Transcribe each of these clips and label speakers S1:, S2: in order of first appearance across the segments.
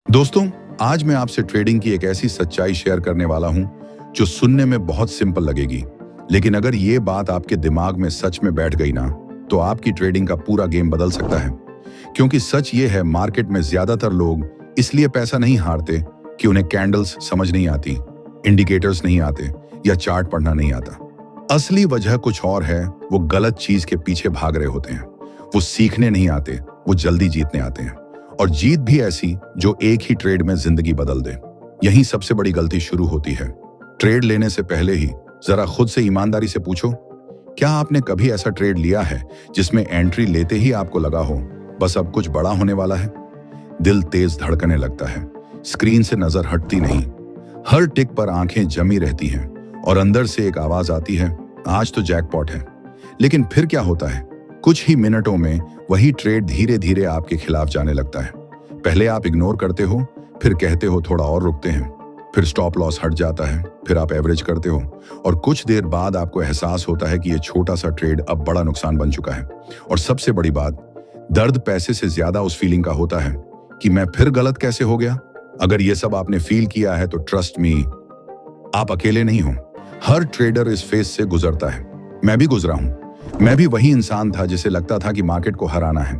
S1: दोस्तों, आज मैं आपसे ट्रेडिंग की एक ऐसी सच्चाई शेयर करने वाला हूं जो सुनने में बहुत सिंपल लगेगी, लेकिन अगर ये बात आपके दिमाग में सच में बैठ गई ना, तो आपकी ट्रेडिंग का पूरा गेम बदल सकता है। क्योंकि सच ये है, मार्केट में ज्यादातर लोग इसलिए पैसा नहीं हारते कि उन्हें कैंडल्स समझ नहीं आती, इंडिकेटर्स नहीं आते या चार्ट पढ़ना नहीं आता। असली वजह कुछ और है। वो गलत चीज के पीछे भाग रहे होते हैं। वो सीखने नहीं आते, वो जल्दी जीतने आते हैं, और जीत भी ऐसी जो एक ही ट्रेड में जिंदगी बदल दे। यही सबसे बड़ी गलती शुरू होती है। ट्रेड लेने से पहले ही जरा खुद से ईमानदारी से पूछो, क्या आपने कभी ऐसा ट्रेड लिया है जिसमें एंट्री लेते ही आपको लगा हो बस अब कुछ बड़ा होने वाला है? दिल तेज धड़कने लगता है, स्क्रीन से नजर हटती नहीं, हर टिक पर आंखें जमी रहती हैं और अंदर से एक आवाज आती है, आज तो जैकपॉट है। लेकिन फिर क्या होता है? कुछ ही मिनटों में वही ट्रेड धीरे धीरे आपके खिलाफ जाने लगता है। पहले आप इग्नोर करते हो, फिर कहते हो थोड़ा और रुकते हैं, फिर स्टॉप लॉस हट जाता है, फिर आप एवरेज करते हो, और कुछ देर बाद आपको एहसास होता है कि ये छोटा सा ट्रेड अब बड़ा नुकसान बन चुका है। और सबसे बड़ी बात, दर्द पैसे से ज्यादा उस फीलिंग का होता है कि मैं फिर गलत कैसे हो गया। अगर ये सब आपने फील किया है तो ट्रस्ट मी, आप अकेले नहीं हो। हर ट्रेडर इस फेज से गुजरता है। मैं भी गुजरा हूं। मैं भी वही इंसान था जिसे लगता था कि मार्केट को हराना है,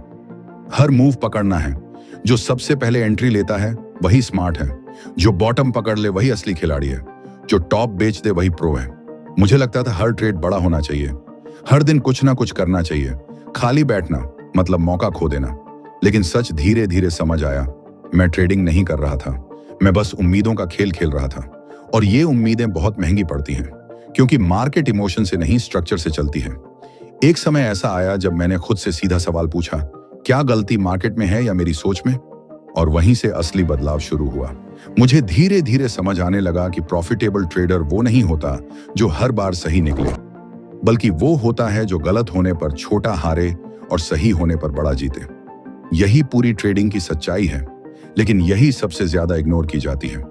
S1: हर मूव पकड़ना है। जो सबसे पहले एंट्री लेता है वही स्मार्ट है, जो बॉटम पकड़ ले वही असली खिलाड़ी है, जो टॉप बेच दे वही प्रो है। मुझे लगता था हर ट्रेड बड़ा होना चाहिए, हर दिन कुछ ना कुछ करना चाहिए, खाली बैठना मतलब मौका खो देना। लेकिन सच धीरे धीरे समझ आया, मैं ट्रेडिंग नहीं कर रहा था, मैं बस उम्मीदों का खेल खेल रहा था। और ये उम्मीदें बहुत महंगी पड़ती हैं, क्योंकि मार्केट इमोशन से नहीं स्ट्रक्चर से चलती है। एक समय ऐसा आया जब मैंने खुद से सीधा सवाल पूछा, क्या गलती मार्केट में है या मेरी सोच में? और वहीं से असली बदलाव शुरू हुआ। मुझे धीरे धीरे समझ आने लगा कि प्रॉफिटेबल ट्रेडर वो नहीं होता जो हर बार सही निकले, बल्कि वो होता है जो गलत होने पर छोटा हारे और सही होने पर बड़ा जीते। यही पूरी ट्रेडिंग की सच्चाई है, लेकिन यही सबसे ज्यादा इग्नोर की जाती है।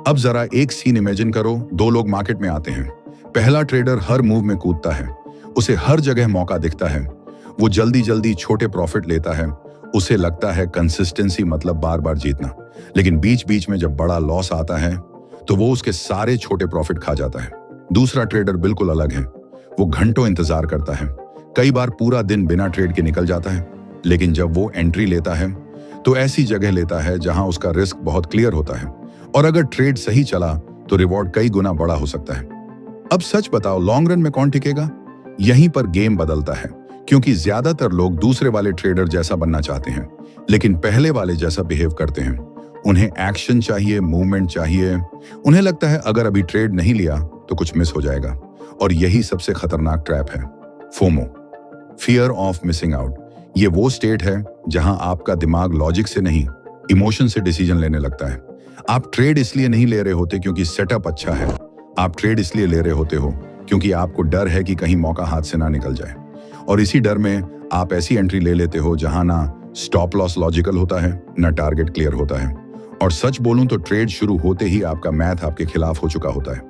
S1: अब जरा एक सीन इमेजिन करो, दो लोग मार्केट में आते हैं। पहला ट्रेडर हर मूव में कूदता है, उसे हर जगह मौका दिखता है, वो जल्दी जल्दी छोटे प्रॉफिट लेता है, उसे लगता है कंसिस्टेंसी मतलब बार बार जीतना। लेकिन बीच बीच में जब बड़ा लॉस आता है तो वो उसके सारे छोटे प्रॉफिट खा जाता है। दूसरा ट्रेडर बिल्कुल अलग है। वो घंटों इंतजार करता है, कई बार पूरा दिन बिना ट्रेड के निकल जाता है, लेकिन जब वो एंट्री लेता है तो ऐसी जगह लेता है जहां उसका रिस्क बहुत क्लियर होता है, और अगर ट्रेड सही चला तो रिवॉर्ड कई गुना बड़ा हो सकता है। अब सच बताओ, लॉन्ग रन में कौन टिकेगा? यहीं पर गेम बदलता है, क्योंकि ज्यादातर लोग दूसरे वाले ट्रेडर जैसा बनना चाहते हैं, लेकिन पहले वाले जैसा बिहेव करते हैं। उन्हें एक्शन चाहिए, मूवमेंट चाहिए। उन्हें लगता है अगर अभी ट्रेड नहीं लिया तो कुछ मिस हो जाएगा। और यही सबसे खतरनाक ट्रैप है, FOMO, fear of missing out. ये वो स्टेट है जहां आपका दिमाग लॉजिक से नहीं, इमोशन से डिसीजन लेने लगता है। आप ट्रेड इसलिए नहीं ले रहे होते क्योंकि सेटअप अच्छा है, आप ट्रेड इसलिए ले रहे होते हो क्योंकि आपको डर है कि कहीं मौका हाथ से ना निकल जाए। और इसी डर में आप ऐसी एंट्री ले लेते हो जहां ना स्टॉप लॉस लॉजिकल होता है, ना टारगेट क्लियर होता है। और सच बोलूं तो ट्रेड शुरू होते ही आपका मैथ आपके खिलाफ हो चुका होता है।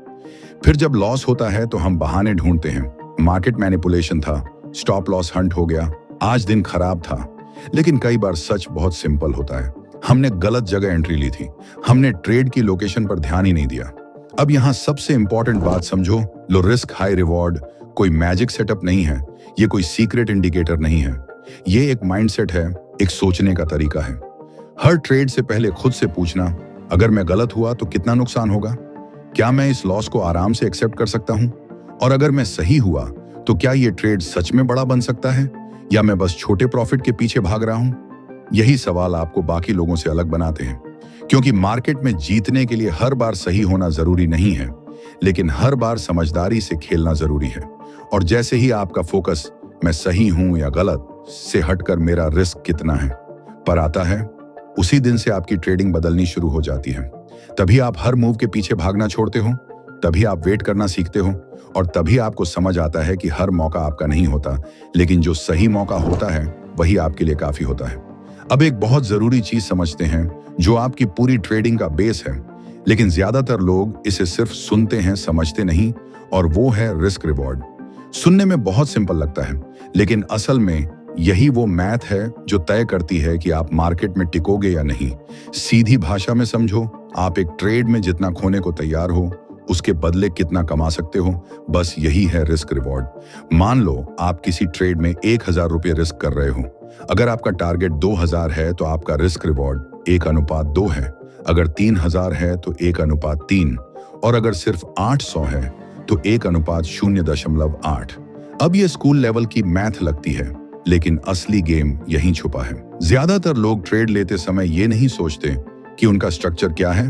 S1: फिर जब लॉस होता है तो हम बहाने ढूंढते हैं, मार्केट मैनिपुलेशन था, स्टॉप लॉस हंट हो गया, आज दिन खराब था। लेकिन कई बार सच बहुत सिंपल होता है, हमने गलत जगह एंट्री ली थी, हमने ट्रेड की लोकेशन पर ध्यान ही नहीं दिया। अब यहाँ सबसे इंपॉर्टेंट बात समझो, लो रिस्क हाई रिवॉर्ड कोई मैजिक सेटअप नहीं है, ये कोई सीक्रेट इंडिकेटर नहीं है। ये एक माइंडसेट है, एक सोचने का तरीका है। हर ट्रेड से पहले खुद से पूछना, अगर मैं गलत हुआ तो कितना नुकसान होगा? क्या मैं इस लॉस को आराम से एक्सेप्ट कर सकता हूं? और अगर मैं सही हुआ तो क्या ये ट्रेड सच में बड़ा बन सकता है, या मैं बस छोटे प्रॉफिट के पीछे भाग रहा हूं? यही सवाल आपको बाकी लोगों से अलग बनाते हैं, क्योंकि मार्केट में जीतने के लिए हर बार सही होना जरूरी नहीं है, लेकिन हर बार समझदारी से खेलना जरूरी है। और जैसे ही आपका फोकस मैं सही हूं या गलत से हटकर मेरा रिस्क कितना है पर आता है, उसी दिन से आपकी ट्रेडिंग बदलनी शुरू हो जाती है। तभी आप हर मूव के पीछे भागना छोड़ते हो, तभी आप वेट करना सीखते हो, और तभी आपको समझ आता है कि हर मौका आपका नहीं होता, लेकिन जो सही मौका होता है वही आपके लिए काफी होता है। अब एक बहुत जरूरी चीज समझते हैं जो आपकी पूरी ट्रेडिंग का बेस है, लेकिन ज्यादातर लोग इसे सिर्फ सुनते हैं, समझते नहीं, और वो है रिस्क रिवॉर्ड। सुनने में बहुत सिंपल लगता है, लेकिन असल में यही वो मैथ है जो तय करती है कि आप मार्केट में टिकोगे या नहीं। सीधी भाषा में समझो, आप एक ट्रेड में जितना खोने को तैयार हो उसके बदले कितना कमा सकते हो, बस यही है रिस्क रिवॉर्ड। मान लो आप किसी ट्रेड में 1000 रुपये रिस्क कर रहे हो। अगर आपका टारगेट 2000 है तो आपका रिस्क रिवॉर्ड 1:2 है। अगर 3000 है तो 1:3, और अगर सिर्फ 800 है तो 1:0.8। अब ये स्कूल लेवल की मैथ लगती है, लेकिन असली गेम यहीं छुपा है। ज्यादातर लोग ट्रेड लेते समय ये नहीं सोचते कि उनका स्ट्रक्चर क्या है,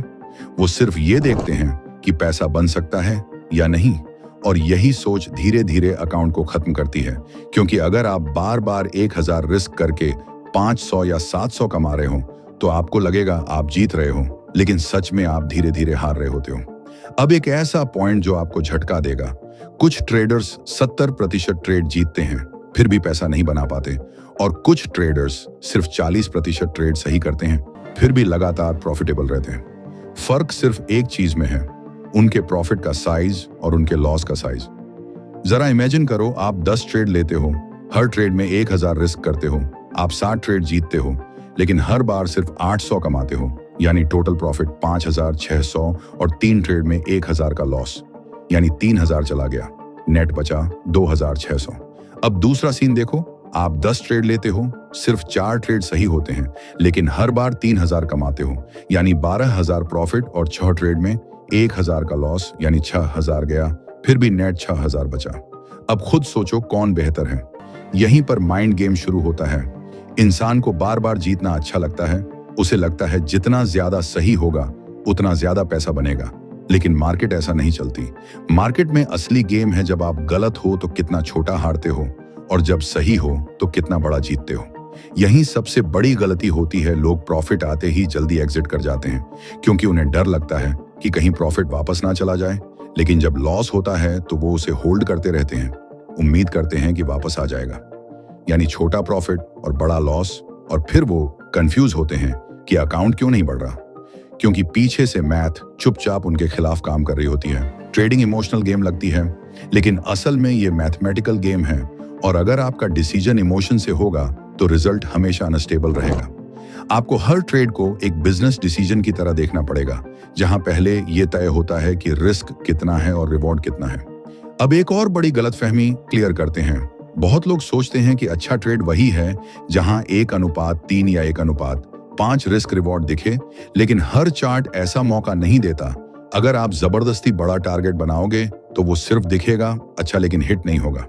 S1: वो सिर्फ ये देखते हैं कि पैसा बन सकता है या नहीं, और यही सोच धीरे धीरे अकाउंट को खत्म करती है। क्योंकि अगर आप बार बार 1000 रिस्क करके 500 या 700 कमा रहे हो तो आपको लगेगा आप जीत रहे हो, लेकिन सच में आप धीरे धीरे हार रहे होते हो। अब एक ऐसा पॉइंट जो आपको झटका देगा, कुछ ट्रेडर्स 70% ट्रेड जीतते हैं फिर भी पैसा नहीं बना पाते, और कुछ ट्रेडर्स सिर्फ 40% ट्रेड सही करते हैं फिर भी लगातार प्रॉफिटेबल रहते हैं। फर्क सिर्फ एक चीज में है, उनके प्रॉफिट का साइज और उनके लॉस का साइज। जरा इमेजिन करो, आप 10 ट्रेड लेते हो, हर ट्रेड में 1000 रिस्क करते हो, आप 60 ट्रेड जीतते हो, लेकिन हर बार सिर्फ 800 कमाते हो, यानी टोटल प्रॉफिट 5600, और 3 ट्रेड में 1000 का लॉस, यानी 3000 चला गया, नेट बचा 2600। अब दूसरा सीन देखो, आप 10 ट्रेड लेते हो, सिर्फ 4 ट्रेड सही होते हैं, लेकिन हर बार 3000 कमाते हो, यानी 12000 प्रॉफिट, और 6 ट्रेड में 1000 का लॉस, यानी 6000 गया, फिर भी नेट 6000 बचा। अब खुद सोचो कौन बेहतर है। यहीं पर माइंड गेम शुरू होता है। इंसान को बार बार जीतना अच्छा लगता है, उसे लगता है जितना ज्यादा सही होगा उतना ज्यादा पैसा बनेगा, लेकिन मार्केट ऐसा नहीं चलती। मार्केट में असली गेम है जब आप गलत हो तो कितना छोटा हारते हो, और जब सही हो तो कितना बड़ा जीतते हो। यही सबसे बड़ी गलती होती है, लोग प्रॉफिट आते ही जल्दी एग्जिट कर जाते हैं, क्योंकि उन्हें डर लगता है कि कहीं प्रॉफिट वापस ना चला जाए। लेकिन जब लॉस होता है तो वो उसे होल्ड करते रहते हैं, उम्मीद करते हैं कि वापस आ जाएगा, यानी छोटा प्रॉफिट और बड़ा लॉस, और फिर वो कंफ्यूज होते हैं कि अकाउंट क्यों नहीं बढ़ रहा, क्योंकि पीछे से मैथ चुपचाप उनके खिलाफ काम कर रही होती है। ट्रेडिंग इमोशनल गेम लगती है, लेकिन असल में ये मैथमेटिकल गेम है, और अगर आपका डिसीजन इमोशन से होगा तो रिजल्ट हमेशा अनस्टेबल रहेगा। आपको हर ट्रेड को एक बिजनेस डिसीजन की तरह देखना पड़ेगा, जहां पहले यह तय होता है कि रिस्क कितना है और रिवॉर्ड कितना है। अब एक और बड़ी गलतफहमी क्लियर करते हैं। बहुत लोग सोचते हैं कि अच्छा ट्रेड वही है जहां 1:3 या 1:5 रिस्क रिवॉर्ड दिखे, लेकिन हर चार्ट ऐसा मौका नहीं देता। अगर आप जबरदस्ती बड़ा टारगेट बनाओगे तो वो सिर्फ दिखेगा अच्छा, लेकिन हिट नहीं होगा।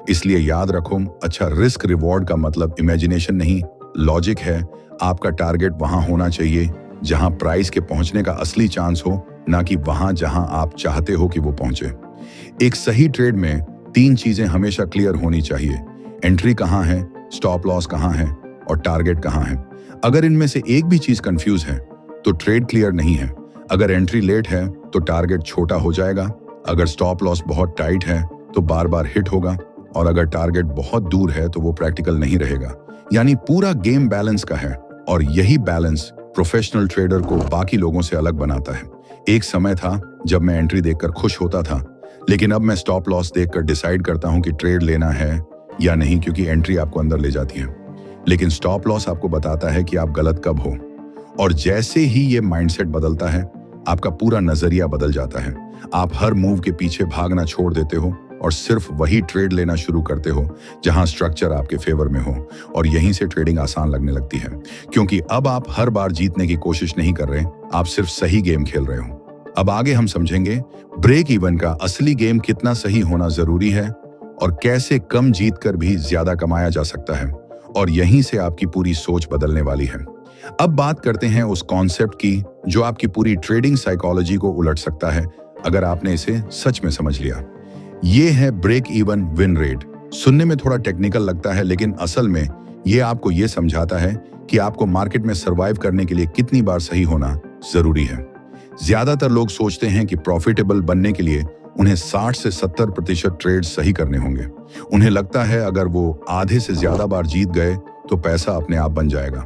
S1: इसलिए याद रखो, अच्छा रिस्क रिवॉर्ड का मतलब इमेजिनेशन नहीं, लॉजिक है। आपका टारगेट वहां होना चाहिए जहां प्राइस के पहुंचने का असली चांस हो, ना कि वहां जहां आप चाहते हो कि वो पहुंचे। एक सही ट्रेड में 3 चीजें हमेशा क्लियर होनी चाहिए। एंट्री कहां है, स्टॉप लॉस कहां है, और टारगेट कहां है। अगर इनमें से एक भी चीज कंफ्यूज है तो ट्रेड क्लियर नहीं है। अगर एंट्री लेट है तो टारगेट छोटा हो जाएगा, अगर स्टॉप लॉस बहुत टाइट है तो बार बार हिट होगा, और अगर टारगेट बहुत दूर है तो वो प्रैक्टिकल नहीं रहेगा। यानी पूरा गेम बैलेंस का है, और यही बैलेंस प्रोफेशनल ट्रेडर को बाकी लोगों से अलग बनाता है। एक समय था जब मैं एंट्री देखकर खुश होता था, लेकिन अब मैं स्टॉप लॉस देखकर डिसाइड करता हूं कि ट्रेड लेना है या नहीं, क्योंकि एंट्री आपको अंदर ले जाती है, लेकिन स्टॉप लॉस आपको बताता है कि आप गलत कब हो। और जैसे ही ये माइंडसेट बदलता है, आपका पूरा नजरिया बदल जाता है। आप हर मूव के पीछे भागना छोड़ देते हो और सिर्फ वही ट्रेड लेना शुरू करते हो जहां स्ट्रक्चर आपके फेवर में हो, और यहीं से ट्रेडिंग आसान लगने लगती है, क्योंकि अब आप हर बार जीतने की कोशिश नहीं कर रहे, आप सिर्फ सही गेम खेल रहे हो। अब आगे हम समझेंगे ब्रेक इवन का असली गेम कितना सही होना जरूरी है, और कैसे कम जीत कर भी ज्यादा कमाया जा सकता है, और यहीं से आपकी पूरी सोच बदलने वाली है। अब बात करते हैं उस कॉन्सेप्ट की जो आपकी पूरी ट्रेडिंग साइकोलॉजी को उलट सकता है अगर आपने इसे सच में समझ लिया। ये है ब्रेक इवन विन रेट। सुनने में थोड़ा टेक्निकल लगता है, लेकिन असल में ये आपको ये समझाता है कि आपको मार्केट में सर्वाइव करने के लिए कितनी बार सही होना जरूरी है। ज्यादातर लोग सोचते हैं कि प्रॉफिटेबल बनने के लिए उन्हें 60 से 70% ट्रेड सही करने होंगे। उन्हें लगता है अगर वो आधे से ज्यादा बार जीत गए तो पैसा अपने आप बन जाएगा,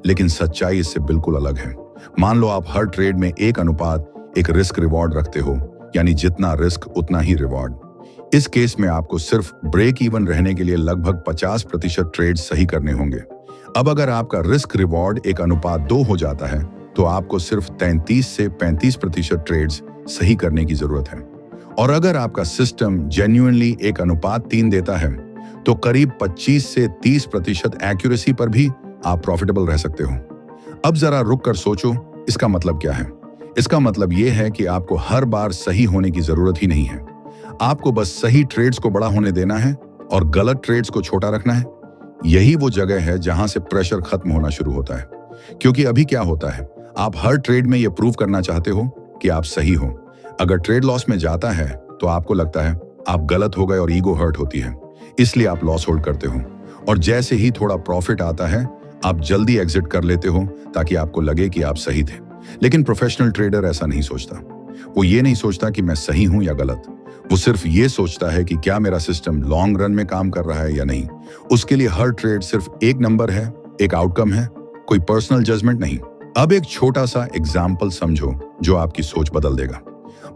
S1: लेकिन सच्चाई इससे बिल्कुल अलग है। मान लो आप हर ट्रेड में 1:1 रिस्क रिवॉर्ड रखते हो, यानी जितना रिस्क उतना ही रिवॉर्ड। इस केस में आपको सिर्फ ब्रेक इवन रहने के लिए लगभग 50% ट्रेड सही करने होंगे। अब अगर आपका रिस्क रिवॉर्ड एक अनुपात 2 हो जाता है तो आपको सिर्फ 33 से 35% ट्रेड्स सही करने की जरूरत है। और अगर आपका सिस्टम जेन्युइनली एक अनुपात 3 देता है तो करीब 25 से 30% एक्यूरेसी पर भी आप प्रॉफिटेबल रह सकते हो। अब जरा रुक कर सोचो, इसका मतलब क्या है? इसका मतलब यह है कि आपको हर बार सही होने की जरूरत ही नहीं है। आपको बस सही ट्रेड्स को बड़ा होने देना है और गलत ट्रेड्स को छोटा रखना है। यही वो जगह है जहां से प्रेशर खत्म होना शुरू होता है। क्योंकि अभी क्या होता है, आप हर ट्रेड में यह प्रूव करना चाहते हो कि आप सही हो। अगर ट्रेड लॉस में जाता है तो आपको लगता है आप गलत हो गए और ईगो हर्ट होती है, इसलिए आप लॉस होल्ड करते हो। और जैसे ही थोड़ा प्रॉफिट आता है आप जल्दी एग्जिट कर लेते हो ताकि आपको लगे कि आप सही थे। लेकिन प्रोफेशनल ट्रेडर ऐसा नहीं सोचता। वो ये नहीं सोचता कि मैं सही हूं या गलत। वो सिर्फ ये सोचता है कि क्या मेरा सिस्टम लॉन्ग रन में काम कर रहा है या नहीं। उसके लिए हर ट्रेड सिर्फ एक नंबर है, एक आउटकम है, कोई पर्सनल जजमेंट नहीं। अब एक छोटा सा एग्जाम्पल समझो जो आपकी सोच बदल देगा।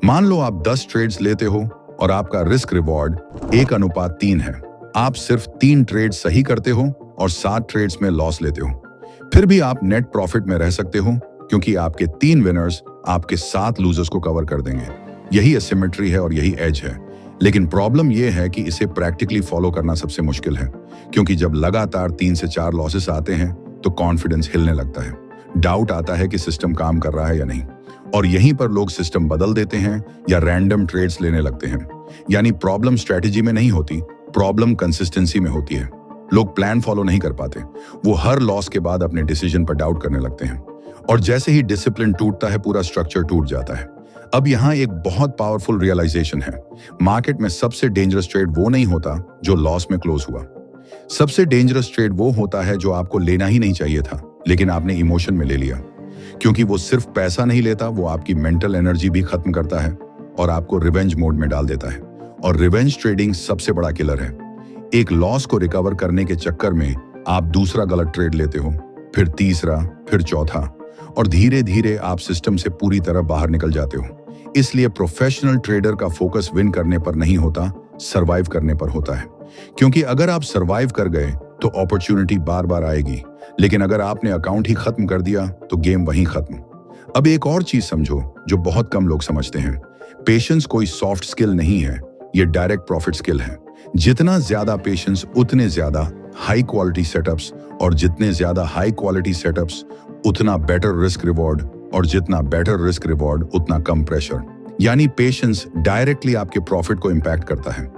S1: मान लो आप 10 ट्रेड्स लेते हो और आपका रिस्क रिवॉर्ड 1:3 है। आप सिर्फ 3 ट्रेड सही करते हो और 7 ट्रेड्स में लॉस लेते हो। फिर भी आप नेट प्रॉफिट में रह सकते हो क्योंकि आपके 3 विनर्स आपके 7 लूजर्स को कवर कर देंगे। यही एसिमेट्री है और यही एज है। लेकिन प्रॉब्लम यह है कि इसे प्रैक्टिकली फॉलो करना सबसे मुश्किल है, क्योंकि जब लगातार 3 से 4 लॉसेस आते हैं तो कॉन्फिडेंस हिलने लगता है। डाउट आता है कि सिस्टम काम कर रहा है या नहीं। और यहीं पर लोग सिस्टम बदल देते हैं या रैंडम ट्रेड्स लेने लगते हैं। यानी प्रॉब्लम स्ट्रेटेजी में नहीं होती, प्रॉब्लम कंसिस्टेंसी में होती है। लोग प्लान फॉलो नहीं कर पाते। वो हर लॉस के बाद अपने डिसीजन पर डाउट करने लगते हैं। और जैसे ही डिसिप्लिन टूटता है पूरा स्ट्रक्चर टूट जाता है। अब यहाँ एक बहुत पावरफुल रियलाइजेशन है। मार्केट में सबसे डेंजरस ट्रेड वो नहीं होता जो लॉस में क्लोज हुआ। सबसे डेंजरस ट्रेड वो होता है जो आपको लेना ही नहीं चाहिए था लेकिन आपने इमोशन में ले लिया। क्योंकि वो सिर्फ पैसा नहीं लेता, वो आपकी मेंटल एनर्जी भी खत्म करता है और आपको रिवेंज मोड में डाल देता है। और रिवेंज ट्रेडिंग सबसे बड़ा किलर है। एक लॉस को रिकवर करने के चक्कर में आप दूसरा गलत ट्रेड लेते हो, फिर तीसरा, फिर चौथा, और धीरे धीरे आप सिस्टम से पूरी तरह बाहर निकल जाते हो। इसलिए प्रोफेशनल ट्रेडर का फोकस विन करने पर नहीं होता, सरवाइव करने पर होता है। क्योंकि अगर आप सरवाइव कर गए तो अपॉर्चुनिटी बार बार आएगी, लेकिन अगर आपने अकाउंट ही खत्म कर दिया तो गेम वहीं खत्म। अब एक और चीज समझो जो बहुत कम लोग समझते हैं। पेशेंस कोई सॉफ्ट स्किल नहीं है, ये डायरेक्ट प्रॉफिट स्किल है। जितना ज्यादा पेशेंस उतने ज्यादा हाई क्वालिटी सेटअप्स, और जितने ज्यादा हाई क्वालिटी सेटअप्स उतना बेटर रिस्क रिवॉर्ड, और जितना बेटर रिस्क रिवॉर्ड उतना कम प्रेशर। यानी पेशेंस डायरेक्टली आपके प्रॉफिट को इंपैक्ट करता है।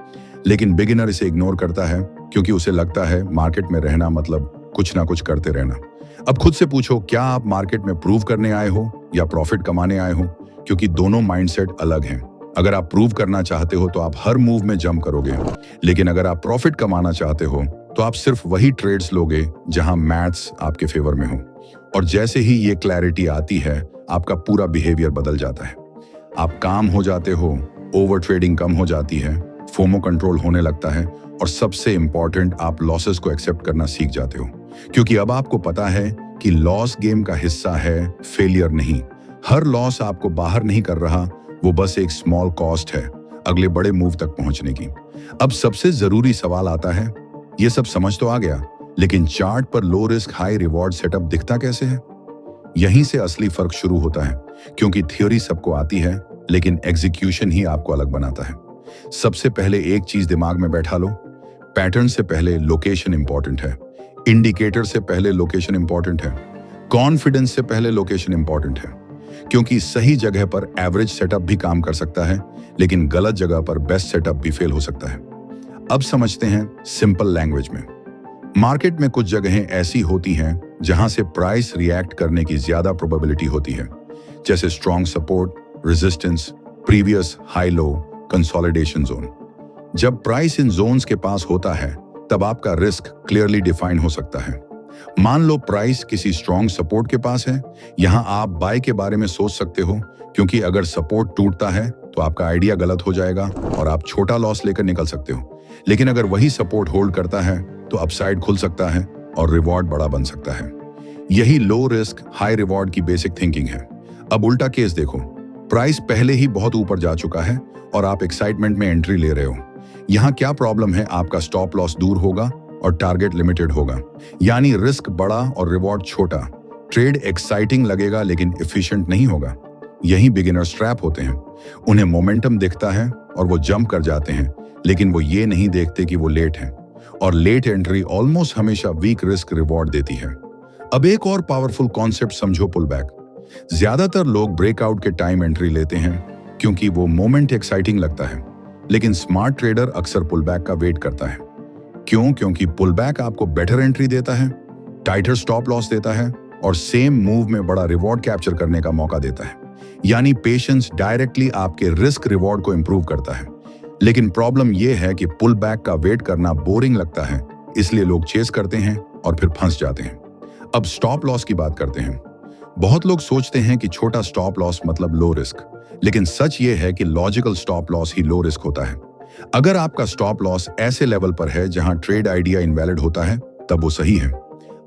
S1: लेकिन बिगिनर इसे इग्नोर करता है क्योंकि उसे लगता है मार्केट में रहना मतलब कुछ ना कुछ करते रहना। अब खुद से पूछो, क्या आप मार्केट में प्रूव करने आए हो या प्रॉफिट कमाने आए हो? क्योंकि दोनों माइंडसेट अलग हैं। अगर आप प्रूव करना चाहते हो तो आप हर मूव में जंप करोगे, लेकिन अगर आप प्रॉफिट कमाना चाहते हो तो आप सिर्फ वही ट्रेड्स लोगे जहां मैथ्स आपके फेवर में हो। और जैसे ही ये क्लैरिटी आती है आपका पूरा बिहेवियर बदल जाता है। आप काम हो जाते हो, ओवर ट्रेडिंग कम हो जाती है, फोमो कंट्रोल होने लगता है, और सबसे इंपॉर्टेंट, आप लॉसेस को एक्सेप्ट करना सीख जाते हो। क्योंकि अब आपको पता है कि लॉस गेम का हिस्सा है, फेलियर नहीं। हर लॉस आपको बाहर नहीं कर रहा, वो बस एक स्मॉल कॉस्ट है अगले बड़े मूव तक पहुंचने की। अब सबसे जरूरी सवाल आता है, ये सब समझ तो आ गया, लेकिन चार्ट पर low risk high reward setup दिखता कैसे है? यहीं से असली फर्क शुरू होता है। क्योंकि थ्योरी सबको आती है लेकिन एग्जीक्यूशन ही आपको अलग बनाता है। सबसे पहले एक चीज दिमाग में बैठा लो, पैटर्न से पहले लोकेशन इंपॉर्टेंट है, इंडिकेटर से पहले लोकेशन इंपॉर्टेंट है, कॉन्फिडेंस से पहले लोकेशन इंपॉर्टेंट है। क्योंकि सही जगह पर एवरेज सेटअप भी काम कर सकता है, लेकिन गलत जगह पर बेस्ट सेटअप भी फेल हो सकता है। अब समझते हैं सिंपल लैंग्वेज में। मार्केट में कुछ जगहें ऐसी होती हैं जहां से प्राइस रिएक्ट करने की ज्यादा प्रोबेबिलिटी होती है, जैसे strong support, resistance, previous high low, consolidation zone. जब प्राइस इन जोन्स के पास होता है तब आपका रिस्क क्लियरली डिफाइन हो सकता है। मान लो प्राइस किसी स्ट्रॉन्ग सपोर्ट के पास है, यहां आप बाय के बारे में सोच सकते हो, क्योंकि अगर सपोर्ट टूटता है तो आपका आइडिया गलत हो जाएगा और आप छोटा लॉस लेकर निकल सकते हो। लेकिन अगर वही सपोर्ट होल्ड करता है तो अपसाइड खुल सकता है और रिवॉर्ड बड़ा बन सकता है। यही लो रिस्क हाई रिवॉर्ड की बेसिक थिंकिंग है। अब उल्टा केस देखो, प्राइस पहले ही बहुत ऊपर जा चुका है और आप एक्साइटमेंट में एंट्री ले रहे हो। यहाँ क्या प्रॉब्लम है, आपका स्टॉप लॉस दूर होगा और टारगेट लिमिटेड होगा, यानी रिस्क बड़ा और रिवॉर्ड छोटा। ट्रेड एक्साइटिंग लगेगा लेकिन एफिशिएंट नहीं होगा। यही बिगिनर्स ट्रैप होते हैं। उन्हें मोमेंटम दिखता है और वो जंप कर जाते हैं, लेकिन वो ये नहीं देखते कि वो लेट हैं, और लेट एंट्री ऑलमोस्ट हमेशा वीक रिस्क रिवॉर्ड देती है। अब एक और पावरफुल कॉन्सेप्ट समझो, पुल बैक। ज्यादातर लोग ब्रेकआउट के टाइम एंट्री लेते हैं क्योंकि वो मोमेंट एक्साइटिंग लगता है, लेकिन स्मार्ट ट्रेडर अक्सर पुल बैक का वेट करता है। क्यों? क्योंकि पुल बैक आपको बेटर एंट्री देता है, टाइटर स्टॉप लॉस देता है और सेम मूव में बड़ा रिवॉर्ड कैप्चर करने का मौका देता है। यानी पेशेंस डायरेक्टली आपके रिस्क रिवॉर्ड को इंप्रूव करता है। लेकिन प्रॉब्लम यह है कि पुल बैक का वेट करना बोरिंग लगता है, इसलिए लोग चेस करते हैं और फिर फंस जाते हैं। अब स्टॉप लॉस की बात करते हैं। बहुत लोग सोचते हैं कि छोटा स्टॉप लॉस मतलब लो रिस्क, लेकिन सच ये है कि लॉजिकल स्टॉप लॉस ही लो रिस्क होता है। अगर आपका स्टॉप लॉस ऐसे लेवल पर है जहां ट्रेड आइडिया इनवैलिड होता है, तब वो सही है।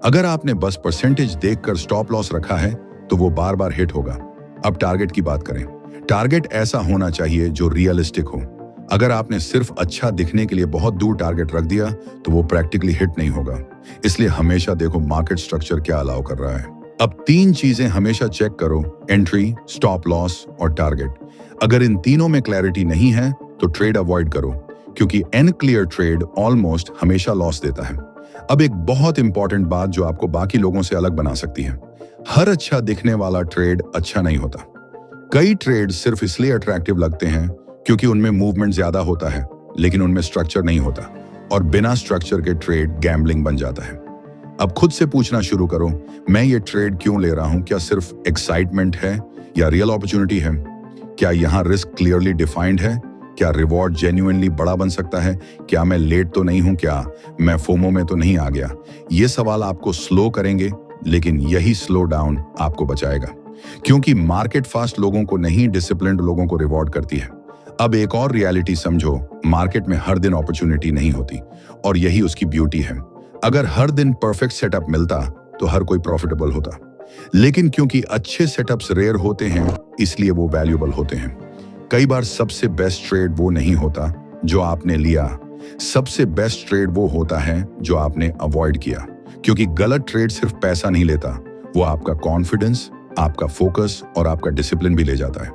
S1: अगर आपने बस परसेंटेज देखकर स्टॉप लॉस रखा है तो वो बार बार हिट होगा। अब टारगेट की बात करें। टारगेट ऐसा होना चाहिए जो रियलिस्टिक हो। अगर आपने सिर्फ अच्छा दिखने के लिए बहुत दूर टारगेट रख दिया तो वो प्रैक्टिकली हिट नहीं होगा। इसलिए हमेशा देखो मार्केट स्ट्रक्चर क्या अलाउ कर रहा है। अब 3 चीजें हमेशा चेक करो: एंट्री, स्टॉप लॉस और टारगेट। अगर इन तीनों में क्लैरिटी नहीं है तो ट्रेड अवॉइड करो, क्योंकि अनक्लियर ट्रेड ऑलमोस्ट हमेशा लॉस देता है। अब एक बहुत इंपॉर्टेंट बात जो आपको बाकी लोगों से अलग बना सकती है: हर अच्छा दिखने वाला ट्रेड अच्छा नहीं होता। कई ट्रेड सिर्फ इसलिए अट्रैक्टिव लगते हैं क्योंकि उनमें मूवमेंट ज्यादा होता है, लेकिन उनमें स्ट्रक्चर नहीं होता, और बिना स्ट्रक्चर के ट्रेड गैम्बलिंग बन जाता है। अब खुद से पूछना शुरू करो, मैं ये ट्रेड क्यों ले रहा हूं? क्या सिर्फ एक्साइटमेंट है या रियल अपॉर्चुनिटी है? क्या यहाँ रिस्क क्लियरली डिफाइंड है? क्या रिवॉर्ड जेन्युइनली बड़ा बन सकता है? क्या मैं लेट तो नहीं हूं? क्या मैं फोमो में तो नहीं आ गया? ये सवाल आपको स्लो करेंगे, लेकिन यही स्लो डाउन आपको बचाएगा, क्योंकि मार्केट फास्ट लोगों को नहीं, डिसिप्लिन्ड लोगों को रिवॉर्ड करती है। अब एक और रियलिटी समझो, मार्केट में हर दिन अपॉर्चुनिटी नहीं होती, और यही उसकी ब्यूटी है। अगर हर दिन परफेक्ट सेटअप मिलता तो हर कोई प्रॉफिटेबल होता, लेकिन क्योंकि अच्छे सेटअप्स रेयर होते हैं, इसलिए वो वैल्यूएबल होते हैं। कई बार सबसे बेस्ट ट्रेड वो नहीं होता जो आपने लिया, सबसे बेस्ट ट्रेड वो होता है जो आपने अवॉइड किया, क्योंकि गलत ट्रेड सिर्फ पैसा नहीं लेता, वो आपका कॉन्फिडेंस, आपका फोकस और आपका डिसिप्लिन भी ले जाता है।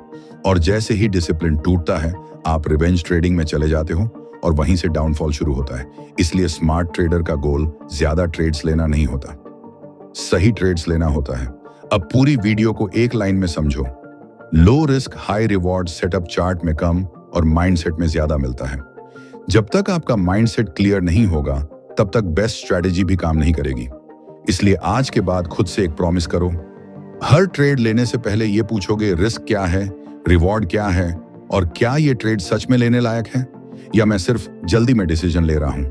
S1: और जैसे ही डिसिप्लिन टूटता है, आप रिवेंज ट्रेडिंग में चले जाते हो और वहीं से डाउनफॉल शुरू होता है। इसलिए स्मार्ट ट्रेडर का गोल ज्यादा ट्रेड्स लेना नहीं होता, सही ट्रेड्स लेना होता है। अब पूरी वीडियो को एक लाइन में समझो: low risk high reward setup chart में कम और माइंडसेट में ज्यादा मिलता है। जब तक आपका माइंडसेट क्लियर नहीं होगा, तब तक बेस्ट स्ट्रेटेजी भी काम नहीं करेगी। इसलिए आज के बाद खुद से एक प्रॉमिस करो: हर ट्रेड लेने से पहले ये पूछोगे, रिस्क क्या है, रिवॉर्ड क्या है, और क्या ये ट्रेड सच में लेने लायक है, या मैं सिर्फ जल्दी में डिसीजन ले रहा हूं।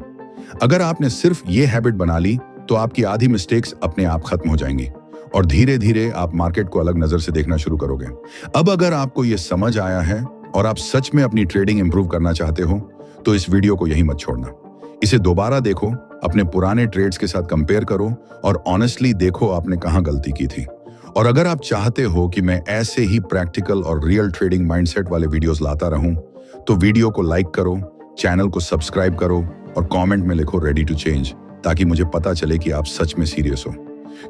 S1: अगर आपने सिर्फ ये हैबिट बना ली तो आपकी आधी मिस्टेक्स अपने आप खत्म हो जाएंगी, और धीरे धीरे आप मार्केट को अलग नजर से देखना शुरू करोगे। अब अगर आपको ये समझ आया है और आप सच में अपनी ट्रेडिंग इंप्रूव करना चाहते हो, तो इस वीडियो को यहीं मत छोड़ना। इसे दोबारा देखो, अपने पुराने ट्रेड्स के साथ कंपेयर करो और ऑनेस्टली देखो आपने कहां गलती की थी। और अगर आप चाहते हो कि मैं ऐसे ही प्रैक्टिकल और रियल ट्रेडिंग माइंडसेट वाले वीडियोस लाता रहूं, तो वीडियो को लाइक करो, चैनल को सब्सक्राइब करो और कमेंट में लिखो रेडी टू चेंज, ताकि मुझे पता चले कि आप सच में सीरियस हो।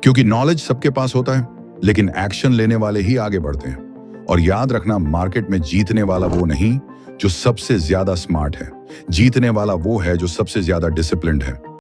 S1: क्योंकि नॉलेज सबके पास होता है, लेकिन एक्शन लेने वाले ही आगे बढ़ते हैं। और याद रखना, मार्केट में जीतने वाला वो नहीं जो सबसे ज्यादा स्मार्ट है, जीतने वाला वो है जो सबसे ज्यादा डिसिप्लिन्ड है।